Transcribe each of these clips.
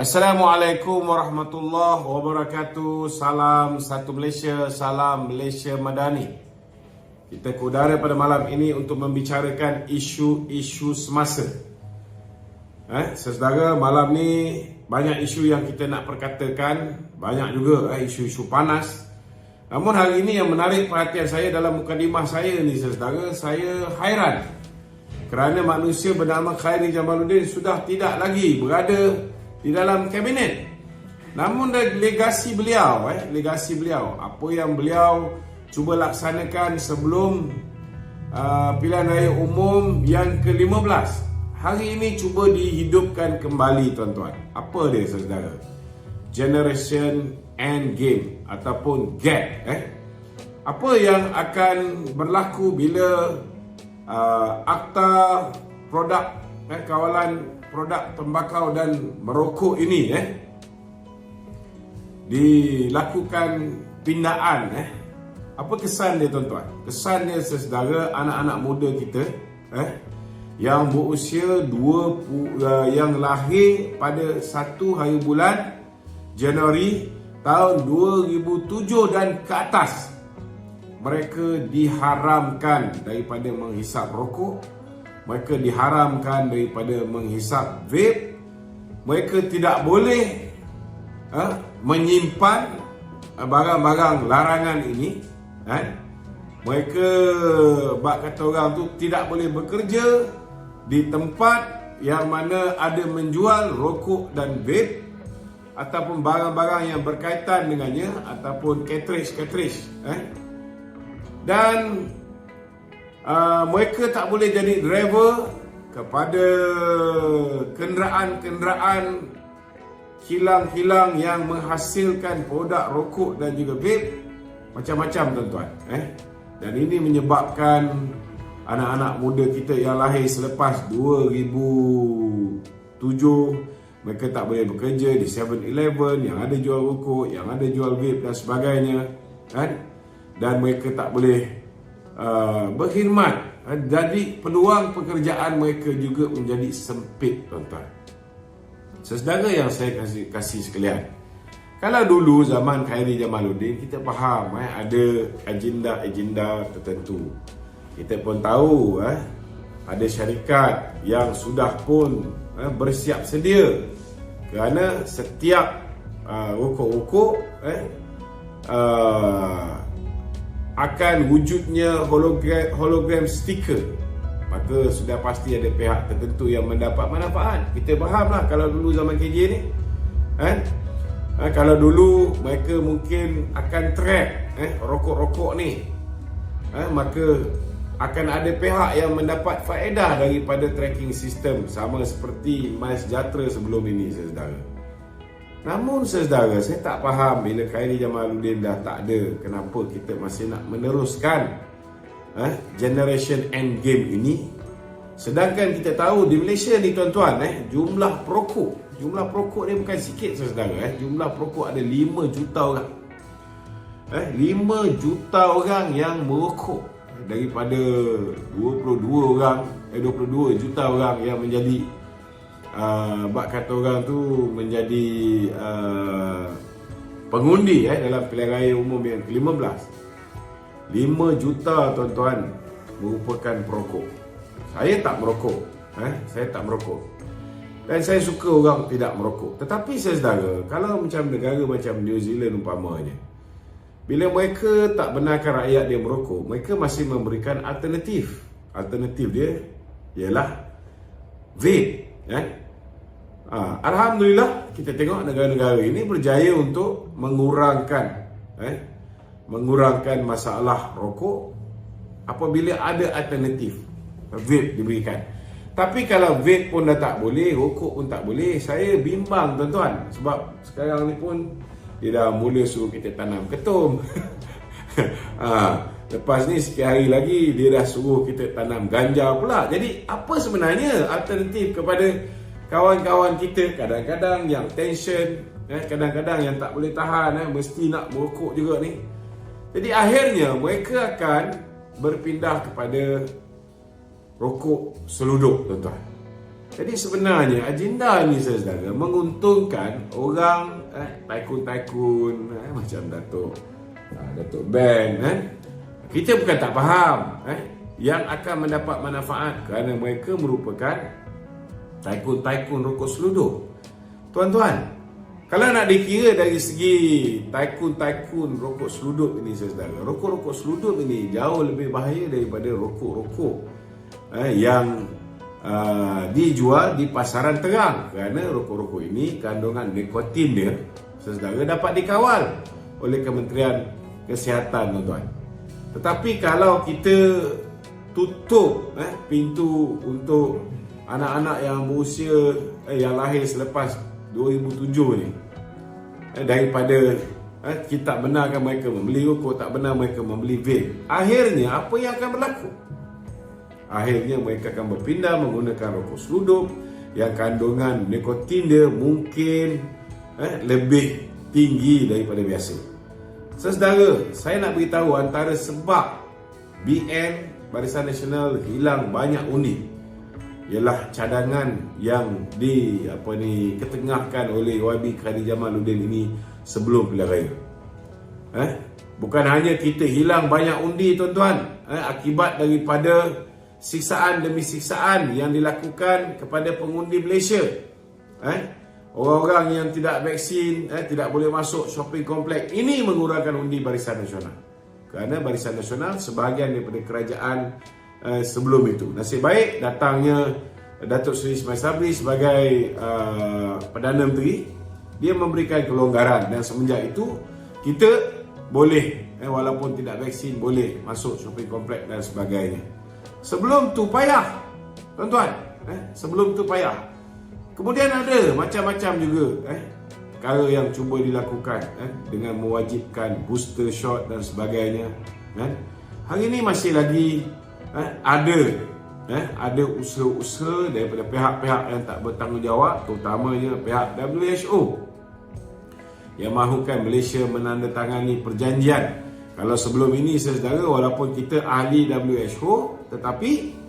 Assalamualaikum warahmatullahi wabarakatuh. Salam satu Malaysia, salam Malaysia Madani. Kita ke udara pada malam ini untuk membicarakan isu-isu semasa. Saudara, malam ni banyak isu yang kita nak perkatakan, banyak juga isu-isu panas. Namun hari ini yang menarik perhatian saya dalam mukadimah saya ni, saudara, saya hairan kerana manusia bernama Khairi Jamaluddin sudah tidak lagi berada di dalam kabinet. Namun legasi beliau, apa yang beliau cuba laksanakan sebelum pilihan raya umum yang ke-15, hari ini cuba dihidupkan kembali, tuan-tuan. Apa dia, saudara? Generation Endgame ataupun GAP. Apa yang akan berlaku bila Akta Produk Kawalan Produk Tembakau dan Merokok ini dilakukan pindaan. Apa kesan dia, tuan-tuan? Kesan dia, saudara, anak-anak muda kita yang berusia yang lahir pada 1 hari bulan Januari tahun 2007 dan ke atas, mereka diharamkan daripada menghisap rokok. Mereka diharamkan daripada menghisap vape. Mereka tidak boleh menyimpan barang-barang larangan ini. Mereka, bak kata orang tu, tidak boleh bekerja di tempat yang mana ada menjual rokok dan vape ataupun barang-barang yang berkaitan dengannya, ataupun cartridge. Dan mereka tak boleh jadi driver kepada kenderaan-kenderaan kilang-kilang yang menghasilkan produk rokok dan juga vape, macam-macam, tuan-tuan. Dan ini menyebabkan anak-anak muda kita yang lahir selepas 2007, mereka tak boleh bekerja di 7-Eleven yang ada jual rokok, yang ada jual vape dan sebagainya, dan mereka tak boleh berkhidmat. Jadi peluang pekerjaan mereka juga menjadi sempit, tuan-tuan. Saudara yang saya kasih sekalian, kalau dulu zaman Khairi Jamaluddin, kita faham ada agenda tertentu. Kita pun tahu ada syarikat yang sudah pun bersiap sedia kerana setiap rokok-rokok akan wujudnya hologram stiker, maka sudah pasti ada pihak tertentu yang mendapat manfaat. Kita fahamlah kalau dulu zaman KJ ni, kalau dulu mereka mungkin akan track rokok-rokok ni, maka akan ada pihak yang mendapat faedah daripada tracking sistem, sama seperti MySejahtera sebelum ini, saudara. Namun, saudara, saya tak faham bila Khairi Jamaluddin dah tak ada, kenapa kita masih nak meneruskan Generation Endgame ini. Sedangkan kita tahu di Malaysia ni, tuan-tuan, jumlah perokok ni bukan sikit, saudara. Jumlah perokok ada 5 juta orang. 5 juta orang yang merokok, daripada 22 juta orang yang menjadi bak kata orang tu menjadi pengundi dalam pilihan raya umum yang ke-15. 5 juta, tuan-tuan, merupakan perokok. Saya tak merokok. Dan saya suka orang tidak merokok. Tetapi, saudara, kalau macam negara macam New Zealand umpamanya, bila mereka tak benarkan rakyat dia merokok, mereka masih memberikan alternatif. Alternatif dia ialah vape. Alhamdulillah, kita tengok negara-negara ini berjaya untuk mengurangkan masalah rokok apabila ada alternatif vape diberikan. Tapi kalau vape pun dah tak boleh, rokok pun tak boleh, saya bimbang, tuan-tuan. Sebab sekarang ni pun dia dah mula suruh kita tanam ketum. Lepas ni sikit hari lagi dia dah suruh kita tanam ganja pula. Jadi apa sebenarnya alternatif kepada kawan-kawan kita kadang-kadang yang tension, kadang-kadang yang tak boleh tahan, mesti nak merokok juga ni. Jadi akhirnya mereka akan berpindah kepada rokok seluduk, tuan-tuan. Jadi sebenarnya agenda ni saudara menguntungkan orang tycoon-tycoon macam Datuk Ben Kita bukan tak faham yang akan mendapat manfaat kerana mereka merupakan tycoon-tycoon rokok seluduk. Tuan-tuan, kalau nak dikira dari segi tycoon-tycoon rokok seluduk ini saudara, rokok-rokok seluduk ini jauh lebih bahaya daripada rokok-rokok yang dijual di pasaran terang, kerana rokok-rokok ini kandungan nikotin dia saudara dapat dikawal oleh Kementerian Kesihatan, tuan-tuan. Tetapi kalau kita tutup pintu untuk anak-anak yang berusia yang lahir selepas 2007 ni, daripada kita tak benarkan mereka membeli rokok, tak benar mereka membeli vape, akhirnya apa yang akan berlaku? Akhirnya mereka akan berpindah menggunakan rokok seluduk yang kandungan nikotin dia mungkin lebih tinggi daripada biasa. Saudara, saya nak beritahu antara sebab BN Barisan Nasional hilang banyak undi ialah cadangan yang ketengahkan oleh YB Khadijah Jamaluddin ini sebelum pilihan raya. Bukan hanya kita hilang banyak undi, tuan-tuan, akibat daripada siksaan demi siksaan yang dilakukan kepada pengundi Malaysia. Orang-orang yang tidak vaksin tidak boleh masuk shopping kompleks. Ini mengurangkan undi Barisan Nasional. Kerana Barisan Nasional sebahagian daripada kerajaan sebelum itu. Nasib baik datangnya Datuk Seri Ismail Sabri sebagai Perdana Menteri. Dia memberikan kelonggaran dan semenjak itu kita boleh walaupun tidak vaksin boleh masuk shopping kompleks dan sebagainya. Sebelum tu payah, tuan-tuan. Sebelum tu payah. Kemudian ada macam-macam juga perkara yang cuba dilakukan dengan mewajibkan booster shot dan sebagainya. Hari ini masih lagi ada usaha-usaha daripada pihak-pihak yang tak bertanggungjawab, terutamanya pihak WHO, yang mahukan Malaysia menandatangani perjanjian. Kalau sebelum ini saudara, walaupun kita ahli WHO, tetapi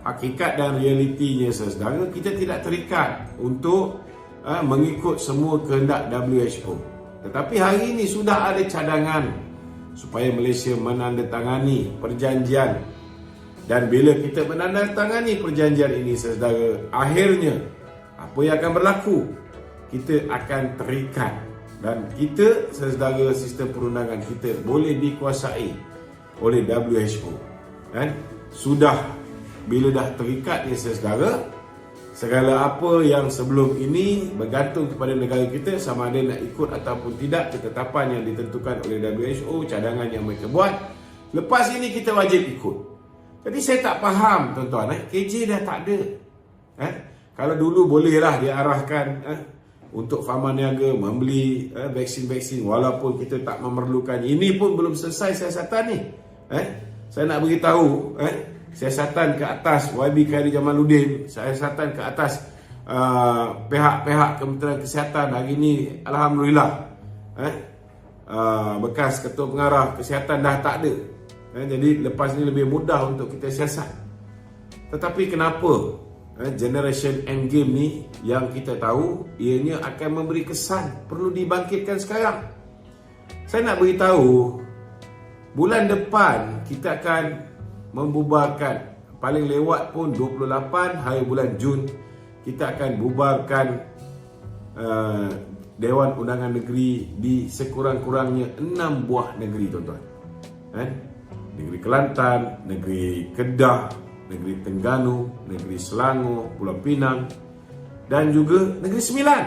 hakikat dan realitinya saudara, kita tidak terikat untuk mengikut semua kehendak WHO. Tetapi hari ini sudah ada cadangan supaya Malaysia menandatangani perjanjian. Dan bila kita menandatangani perjanjian ini saudara, akhirnya apa yang akan berlaku? Kita akan terikat. Dan kita, saudara, sistem perundangan kita boleh dikuasai oleh WHO. Sudah, bila dah terikat ni saudara, segala apa yang sebelum ini bergantung kepada negara kita, sama ada nak ikut ataupun tidak ketetapan yang ditentukan oleh WHO, cadangan yang mereka buat, lepas ini kita wajib ikut. Jadi saya tak faham, tuan-tuan, KJ dah tak ada. Kalau dulu bolehlah diarahkan untuk Fahman Niaga membeli vaksin-vaksin walaupun kita tak memerlukan. Ini pun belum selesai siasatan ni. Saya nak beritahu siasatan ke atas YB Khadijah Jamaluddin, siasatan ke atas pihak-pihak Kementerian Kesihatan hari ini, alhamdulillah bekas ketua pengarah kesihatan dah tak ada. Jadi lepas ni lebih mudah untuk kita siasat. Tetapi kenapa Generation Endgame ni yang kita tahu ianya akan memberi kesan perlu dibangkitkan sekarang? Saya nak beritahu, bulan depan kita akan membubarkan, paling lewat pun 28 hari bulan Jun, kita akan bubarkan Dewan Undangan Negeri di sekurang-kurangnya 6 buah negeri, tuan-tuan. Negeri Kelantan, Negeri Kedah, Negeri Terengganu, Negeri Selangor, Pulau Pinang dan juga Negeri Sembilan.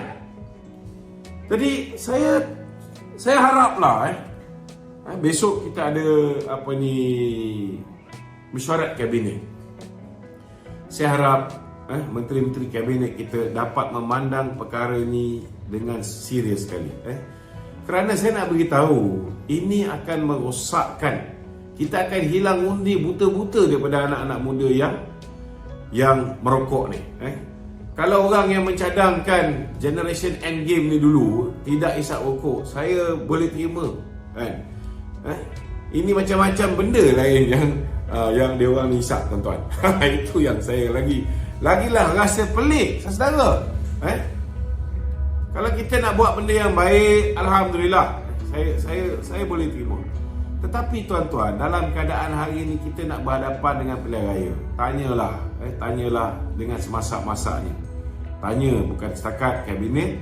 Jadi saya haraplah besok kita ada mesyuarat kabinet. Saya harap menteri-menteri kabinet kita dapat memandang perkara ini dengan serius sekali. Kerana saya nak beritahu, ini akan merosakkan. Kita akan hilang undi buta-buta daripada anak-anak muda yang merokok ni. Kalau orang yang mencadangkan Generation Endgame ni dulu tidak isap rokok, saya boleh terima. Ini macam-macam benda lain yang dia orang isap, tuan-tuan. Itu yang saya lagi lagilah rasa pelik, saudara. Kalau kita nak buat benda yang baik, alhamdulillah, saya boleh terima. Tetapi tuan-tuan, dalam keadaan hari ini kita nak berhadapan dengan pilihan raya, tanyalah dengan semasak-masaknya. Tanya bukan setakat kabinet,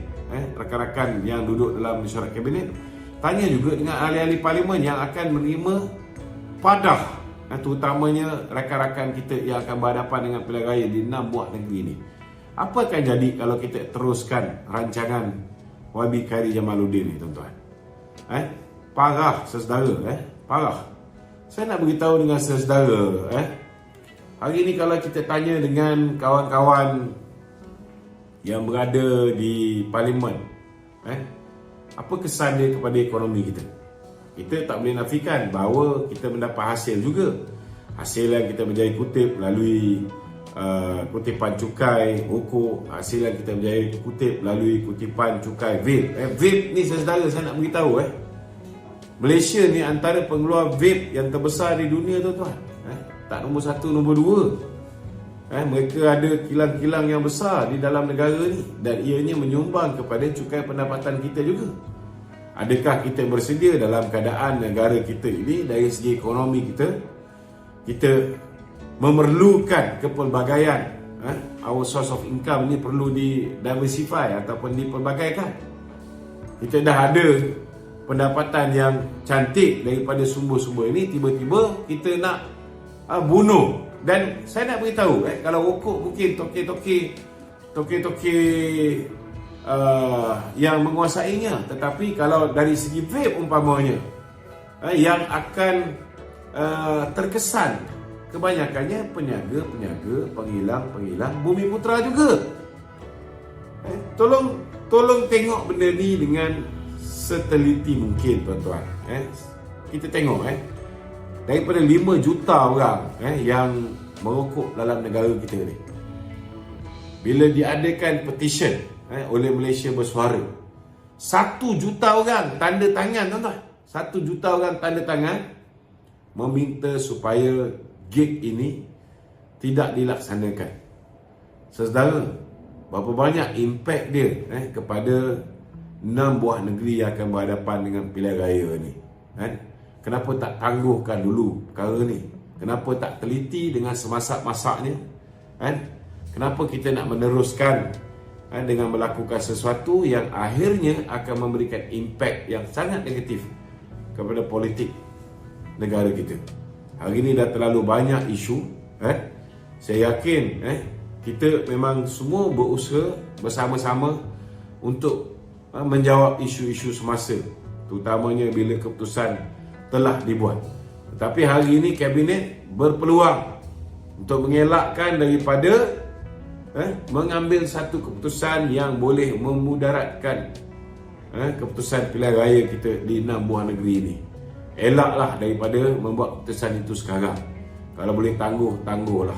rakan-rakan yang duduk dalam mesyuarat kabinet, tanya juga dengan ahli-ahli parlimen yang akan menerima padah, terutamanya rakan-rakan kita yang akan berhadapan dengan pilihan raya di 6 buah negeri ini. Apa akan jadi kalau kita teruskan rancangan YB Khairi Jamaluddin ni, tuan-tuan? Parah, saudara, parah. Saya nak beritahu dengan saudara, hari ni kalau kita tanya dengan kawan-kawan yang berada di parlimen, apa kesan dia kepada ekonomi kita? Kita tak boleh nafikan bahawa kita mendapat hasil juga. Hasil yang kita berjaya kutip melalui kutipan cukai rokok, hasil yang kita berjaya kutip melalui kutipan cukai vape. Vape ni saudara, saya nak beritahu, Malaysia ni antara pengeluar vape yang terbesar di dunia, tuan-tuan. Tak nombor 1, nombor 2. Mereka ada kilang-kilang yang besar di dalam negara ni, dan ianya menyumbang kepada cukai pendapatan kita juga. Adakah kita bersedia dalam keadaan negara kita ini, dari segi ekonomi kita memerlukan kepelbagaian, our source of income ni perlu di-diversify ataupun dipelbagaikan. Kita dah ada pendapatan yang cantik daripada sumber-sumber ini, tiba-tiba kita nak bunuh. Dan saya nak beritahu, kalau rokok mungkin toke-toke yang menguasainya, tetapi kalau dari segi vape umpamanya, yang akan terkesan kebanyakannya peniaga-peniaga, penghilang bumi putera juga. Tolong tengok benda ni dengan seteliti mungkin, tuan-tuan. Kita tengok, daripada 5 juta orang yang merokok dalam negara kita ni, bila diadakan petition oleh Malaysia Bersuara, 1 juta orang tanda tangan, tuan-tuan. 1 juta orang tanda tangan meminta supaya gig ini tidak dilaksanakan. Saudara, berapa banyak impak dia kepada 6 buah negeri yang akan berhadapan dengan pilihan raya ni? Kenapa tak tangguhkan dulu perkara ni? Kenapa tak teliti dengan semasak-masaknya? Kenapa kita nak meneruskan dengan melakukan sesuatu yang akhirnya akan memberikan impak yang sangat negatif kepada politik negara kita? Hari ini dah terlalu banyak isu. Saya yakin kita memang semua berusaha bersama-sama untuk menjawab isu-isu semasa, terutamanya bila keputusan telah dibuat. Tetapi hari ini kabinet berpeluang untuk mengelakkan daripada mengambil satu keputusan yang boleh memudaratkan keputusan pilihan raya kita di 6 buah negeri ini. Elaklah daripada membuat keputusan itu sekarang. Kalau boleh tangguhlah.